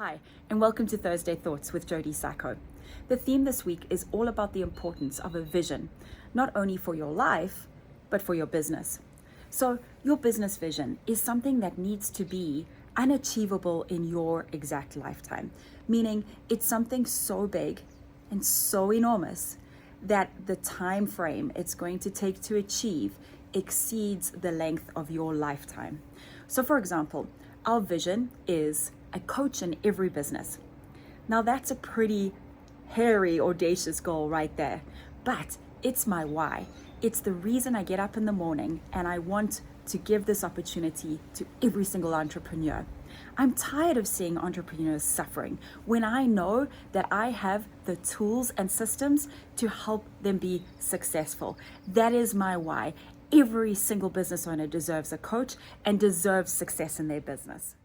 Hi, and welcome to Thursday Thoughts with Jodie Sacco. The theme this week is all about the importance of a vision, not only for your life, but for your business. So your business vision is something that needs to be unachievable in your exact lifetime, meaning it's something so big and so enormous that the time frame it's going to take to achieve exceeds the length of your lifetime. So for example, our vision is a coach in every business. Now that's a pretty hairy, audacious goal right there, but it's my why. It's the reason I get up in the morning and I want to give this opportunity to every single entrepreneur. I'm tired of seeing entrepreneurs suffering when I know that I have the tools and systems to help them be successful. That is my why. Every single business owner deserves a coach and deserves success in their business.